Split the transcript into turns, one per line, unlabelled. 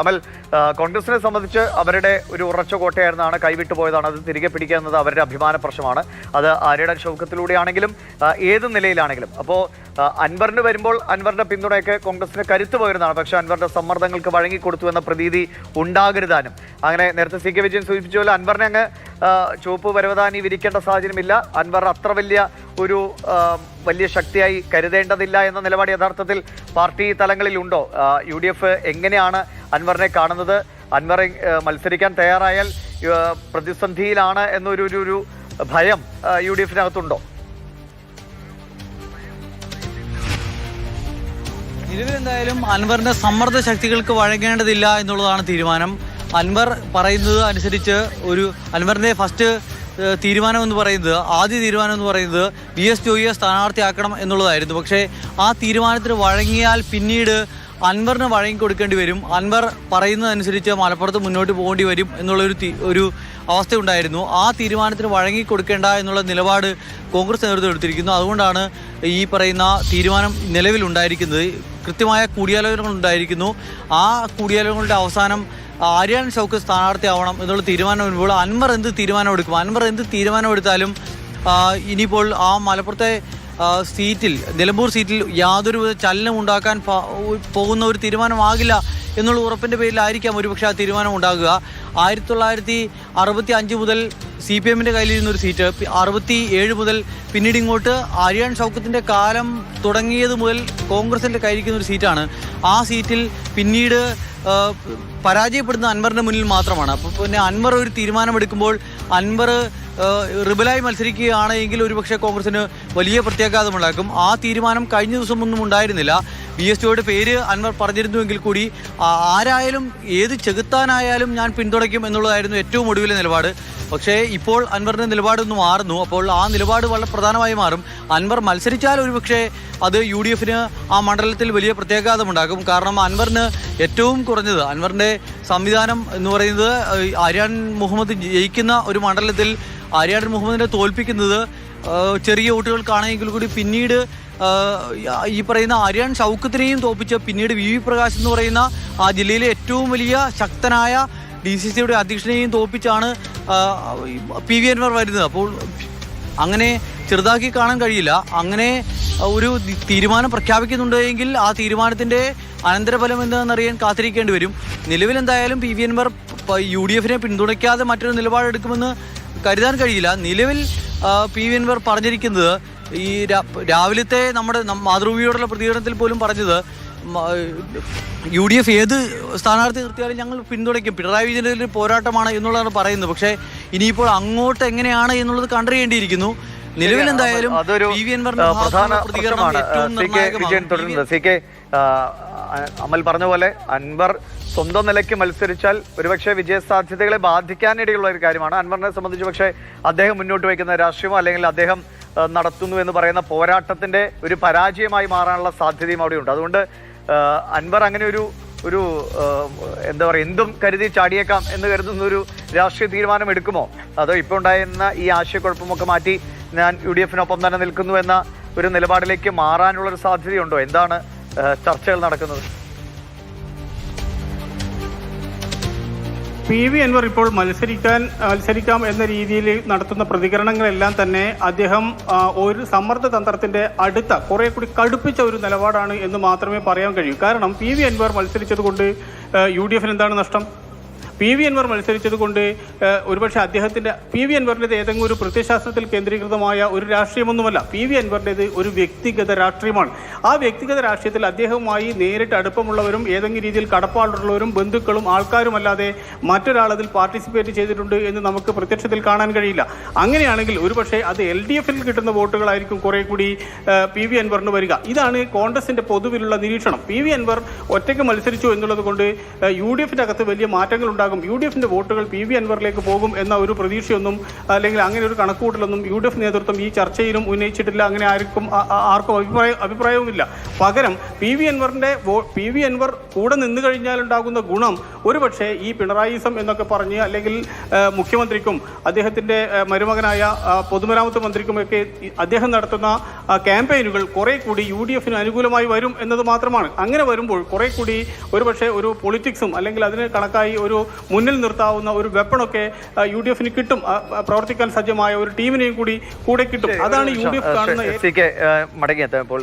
അമൽ, കോൺഗ്രസിനെ സംബന്ധിച്ച് അവരുടെ ഒരു ഉറച്ച കോട്ടയായിരുന്നാണ് കൈവിട്ടു പോയതാണ്. അത് തിരികെ പിടിക്കുക എന്നത് അവരുടെ അഭിമാന പ്രശ്നമാണ്. അത് ആര്യയുടെ ഷൗക്കത്തിലൂടെയാണെങ്കിലും ഏത് നിലയിലാണെങ്കിലും. അപ്പോൾ അൻവറിന് വരുമ്പോൾ അൻവറിന്റെ പിന്തുണയൊക്കെ കോൺഗ്രസിന് കരുത്ത് പോയിരുന്നതാണ്. പക്ഷേ അൻവറിന്റെ സമ്മർദ്ദങ്ങൾക്ക് വഴങ്ങിക്കൊടുത്തു എന്ന പ്രതീതി ഉണ്ടാകരുതാനും. അങ്ങനെ നേരത്തെ CK വിജയൻ സൂചിപ്പിച്ച പോലെ അൻവറിനെ അങ്ങ് ചുവപ്പ് പരവതാനി വിരിക്കേണ്ട സാഹചര്യമില്ല. അൻവർ അത്ര വലിയ ശക്തിയായി കരുതേണ്ടതില്ല എന്ന നിലപാട് യഥാർത്ഥത്തിൽ പാർട്ടി തലങ്ങളിൽ ഉണ്ടോ? UDF എങ്ങനെയാണ് അൻവറിനെ കാണുന്നത്? അൻവർ മത്സരിക്കാൻ തയ്യാറായാൽ പ്രതിസന്ധിയിലാണ് എന്നൊരു ഭയം UDFിനകത്തുണ്ടോ?
നിലവിലെന്തായാലും അൻവറിന്റെ സമ്മർദ്ദ ശക്തികൾക്ക് വഴങ്ങേണ്ടതില്ല എന്നുള്ളതാണ് തീരുമാനം. അൻവർ പറയുന്നത് അനുസരിച്ച് അൻവറിന്റെ ഫസ്റ്റ് തീരുമാനം എന്ന് പറയുന്നത്, ആദ്യ തീരുമാനം എന്ന് പറയുന്നത് VS ജോയിയെ സ്ഥാനാർത്ഥിയാക്കണം എന്നുള്ളതായിരുന്നു. പക്ഷേ ആ തീരുമാനത്തിന് വഴങ്ങിയാൽ പിന്നീട് അൻവറിന് വഴങ്ങിക്കൊടുക്കേണ്ടി വരും. അൻവർ പറയുന്നതനുസരിച്ച് മലപ്പുറത്ത് മുന്നോട്ട് പോകേണ്ടി വരും എന്നുള്ളൊരു അവസ്ഥയുണ്ടായിരുന്നു. ആ തീരുമാനത്തിന് വഴങ്ങിക്കൊടുക്കേണ്ട എന്നുള്ള നിലപാട് കോൺഗ്രസ് നേതൃത്വം എടുത്തിരിക്കുന്നു. അതുകൊണ്ടാണ് ഈ പറയുന്ന തീരുമാനം നിലവിലുണ്ടായിരിക്കുന്നത്. കൃത്യമായ കൂടിയാലോചനകൾ ഉണ്ടായിരിക്കുന്നു. ആ കൂടിയാലോചനകളുടെ അവസാനം ആര്യാൻ ഷൗക്കത്ത് സ്ഥാനാർത്ഥിയാവണം എന്നുള്ള തീരുമാനം വരുമ്പോൾ അൻവർ എന്ത് തീരുമാനമെടുക്കും? അൻവർ എന്ത് തീരുമാനമെടുത്താലും ഇനിയിപ്പോൾ ആ മലപ്പുറത്തെ നിലമ്പൂർ സീറ്റിൽ യാതൊരു ചലനം ഉണ്ടാക്കാൻ പോകുന്ന ഒരു തീരുമാനമാകില്ല എന്നുള്ള ഉറപ്പിൻ്റെ പേരിലായിരിക്കാം ഒരുപക്ഷെ ആ തീരുമാനം ഉണ്ടാകുക. 1965 മുതൽ CPMൻ്റെ കയ്യിലിരുന്നൊരു സീറ്റ് 67 മുതൽ പിന്നീട് ഇങ്ങോട്ട് ആര്യാൻ ഷൗക്കത്തിൻ്റെ കാലം തുടങ്ങിയത് മുതൽ കോൺഗ്രസിൻ്റെ കയ്യിരിക്കുന്ന ഒരു സീറ്റാണ്. ആ സീറ്റിൽ പിന്നീട് പരാജയപ്പെടുന്ന അൻവറിൻ്റെ മുന്നിൽ മാത്രമാണ്. അപ്പോൾ പിന്നെ അൻവർ ഒരു തീരുമാനമെടുക്കുമ്പോൾ അൻവർ റിബലായി മത്സരിക്കുകയാണ് എങ്കിൽ ഒരുപക്ഷെ കോൺഗ്രസിന് വലിയ പ്രത്യാഘാതമുണ്ടാക്കും. ആ തീരുമാനം കഴിഞ്ഞ ദിവസം ഒന്നും ഉണ്ടായിരുന്നില്ല. VS ജോയിയുടെ പേര് അൻവർ പറഞ്ഞിരുന്നുവെങ്കിൽ കൂടി ആരായാലും ഏത് ചെകുത്താനായാലും ഞാൻ പിന്തുണയ്ക്കും എന്നുള്ളതായിരുന്നു ഏറ്റവും ഒടുവിലെ നിലപാട്. പക്ഷേ ഇപ്പോൾ അൻവറിൻ്റെ നിലപാടൊന്ന് മാറുന്നു. അപ്പോൾ ആ നിലപാട് വളരെ പ്രധാനമായി മാറും. അൻവർ മത്സരിച്ചാൽ ഒരുപക്ഷെ അത് UDFന് ആ മണ്ഡലത്തിൽ വലിയ പ്രത്യാഘാതമുണ്ടാക്കും. കാരണം അൻവറിന് ഏറ്റവും കുറഞ്ഞത് അൻവറിൻ്റെ സംവിധാനം എന്ന് പറയുന്നത് ആര്യാൻ മുഹമ്മദ് ജയിക്കുന്ന ഒരു മണ്ഡലത്തിൽ ആര്യാൻ മുഹമ്മദിനെ തോൽപ്പിക്കുന്നത് ചെറിയ വോട്ടുകൾക്കാണെങ്കിൽ കൂടി പിന്നീട് ഈ പറയുന്ന ആര്യാൻ ഷൗക്കത്തിനെയും തോൽപ്പിച്ച് പിന്നീട് VV പ്രകാശ് എന്ന് പറയുന്ന ആ ജില്ലയിലെ ഏറ്റവും വലിയ ശക്തനായ DCCയുടെ അധ്യക്ഷനെയും തോൽപ്പിച്ചാണ് PV അൻവർ വരുന്നത്. അപ്പോൾ അങ്ങനെ ചെറുതാക്കി കാണാൻ കഴിയില്ല. അങ്ങനെ ഒരു തീരുമാനം പ്രഖ്യാപിക്കുന്നുണ്ട് എങ്കിൽ ആ തീരുമാനത്തിൻ്റെ അനന്തരഫലം എന്താണെന്നറിയാൻ കാത്തിരിക്കേണ്ടി വരും. നിലവിലെന്തായാലും PV അൻവർ UDFനെ പിന്തുണയ്ക്കാതെ മറ്റൊരു നിലപാടെടുക്കുമെന്ന് കരുതാൻ കഴിയില്ല. നിലവിൽ PV അൻവർ പറഞ്ഞിരിക്കുന്നത് ഈ രാവിലത്തെ നമ്മുടെ മാതൃഭൂമിയോടുള്ള പ്രതികരണത്തിൽ പോലും പറഞ്ഞത് UDF ഏത് സ്ഥാനാർത്ഥി നിർത്തിയാലും ഞങ്ങൾ പിന്തുണയ്ക്കും, പിണറായി വിജയൻ്റെ പോരാട്ടമാണ് എന്നുള്ളതാണ് പറയുന്നത്. പക്ഷേ ഇനിയിപ്പോൾ അങ്ങോട്ട് എങ്ങനെയാണ് എന്നുള്ളത് കണ്ടറിയേണ്ടിയിരിക്കുന്നു. നിലവിലെന്തായാലും PV അൻവറിന്റെ
അമൽ പറഞ്ഞ പോലെ അൻവർ സ്വന്തം നിലയ്ക്ക് മത്സരിച്ചാൽ ഒരുപക്ഷെ വിജയ സാധ്യതകളെ ബാധിക്കാനിടയുള്ള ഒരു കാര്യമാണ്. അൻവറിനെ സംബന്ധിച്ച് പക്ഷേ അദ്ദേഹം മുന്നോട്ട് വയ്ക്കുന്ന രാഷ്ട്രീയമോ അല്ലെങ്കിൽ അദ്ദേഹം നടത്തുന്നു എന്ന് പറയുന്ന പോരാട്ടത്തിന്റെ ഒരു പരാജയമായി മാറാനുള്ള സാധ്യതയും അവിടെയുണ്ട്. അതുകൊണ്ട് അൻവർ അങ്ങനെ ഒരു എന്താ പറയുക, എന്തും കരുതി ചാടിയേക്കാം എന്ന് കരുതുന്ന ഒരു രാഷ്ട്രീയ തീരുമാനം എടുക്കുമോ? അതോ ഇപ്പോൾ ഉണ്ടായിരുന്ന ഈ ആശയക്കുഴപ്പമൊക്കെ മാറ്റി ഞാൻ UDFനൊപ്പം തന്നെ നിൽക്കുന്നു എന്ന ഒരു നിലപാടിലേക്ക് മാറാനുള്ളൊരു സാധ്യതയുണ്ടോ? എന്താണ് ചർച്ചകൾ നടക്കുന്നത്?
PV അൻവർ ഇപ്പോൾ മത്സരിക്കാം എന്ന രീതിയിൽ നടത്തുന്ന പ്രതികരണങ്ങളെല്ലാം തന്നെ അദ്ദേഹം ഒരു സമ്മർദ്ദ തന്ത്രത്തിന്റെ കുറെ കൂടി കടുപ്പിച്ച ഒരു നിലപാടാണ് എന്ന് മാത്രമേ പറയാൻ കഴിയൂ. കാരണം PV അൻവർ മത്സരിച്ചത് കൊണ്ട് UDFന് എന്താണ് നഷ്ടം? PV അൻവർ മത്സരിച്ചത് കൊണ്ട് ഒരുപക്ഷെ PV അൻവറിൻ്റെത് ഏതെങ്കിലും ഒരു പ്രത്യയശാസ്ത്രത്തിൽ കേന്ദ്രീകൃതമായ ഒരു രാഷ്ട്രീയമൊന്നുമല്ല. PV അൻവറിൻ്റെത് ഒരു വ്യക്തിഗത രാഷ്ട്രീയമാണ്. ആ വ്യക്തിഗത രാഷ്ട്രീയത്തിൽ അദ്ദേഹവുമായി നേരിട്ട് അടുപ്പമുള്ളവരും ഏതെങ്കിലും രീതിയിൽ കടപ്പാടുള്ളവരും ബന്ധുക്കളും ആൾക്കാരുമല്ലാതെ മറ്റൊരാളതിൽ പാർട്ടിസിപ്പേറ്റ് ചെയ്തിട്ടുണ്ട് എന്ന് നമുക്ക് പ്രത്യക്ഷത്തിൽ കാണാൻ കഴിയില്ല. അങ്ങനെയാണെങ്കിൽ ഒരുപക്ഷെ അത് LDFിൽ കിട്ടുന്ന വോട്ടുകളായിരിക്കും കുറെ കൂടി PV അൻവറിന് വരിക. ഇതാണ് കോൺഗ്രസിന്റെ പൊതുവിലുള്ള നിരീക്ഷണം. PV അൻവർ ഒറ്റയ്ക്ക് മത്സരിച്ചു എന്നുള്ളത് കൊണ്ട് UDFിൻ്റെ അകത്ത് വലിയ മാറ്റങ്ങൾ ഉണ്ടാകും ഉണ്ടാകും, UDFന്റെ വോട്ടുകൾ PV അൻവറിലേക്ക് പോകും എന്ന ഒരു പ്രതീക്ഷയൊന്നും അല്ലെങ്കിൽ അങ്ങനെ ഒരു കണക്കുകൂട്ടലൊന്നും UDF നേതൃത്വം ഈ ചർച്ചയിലും ഉന്നയിച്ചിട്ടില്ല. അങ്ങനെ ആർക്കും അഭിപ്രായവുമില്ല. പകരം PV അൻവർ കൂടെ നിന്ന് കഴിഞ്ഞാൽ ഉണ്ടാകുന്ന ഗുണം ഒരുപക്ഷെ ഈ പിണറായിസം എന്നൊക്കെ പറഞ്ഞ് അല്ലെങ്കിൽ മുഖ്യമന്ത്രിക്കും അദ്ദേഹത്തിന്റെ മരുമകനായ പൊതുമരാമത്ത് മന്ത്രിക്കുമൊക്കെ അദ്ദേഹം നടത്തുന്ന ക്യാമ്പയിനുകൾ കുറെ കൂടി UDFന് അനുകൂലമായി വരും എന്നത് മാത്രമാണ്. അങ്ങനെ വരുമ്പോൾ കുറെ കൂടി ഒരുപക്ഷെ ഒരു പൊളിറ്റിക്സും അല്ലെങ്കിൽ അതിന് കണക്കായി ഒരു മുന്നിൽ നിർത്താവുന്ന ഒരു വെപ്പണൊക്കെ UDFന് കിട്ടും. പ്രവർത്തിക്കാൻ സജ്ജമായ ഒരു ടീമിനെയും കൂടി കൂടെ കിട്ടും. അതാണ് UDF കാണുന്ന
മടങ്ങിയെത്താൻ ഇപ്പോൾ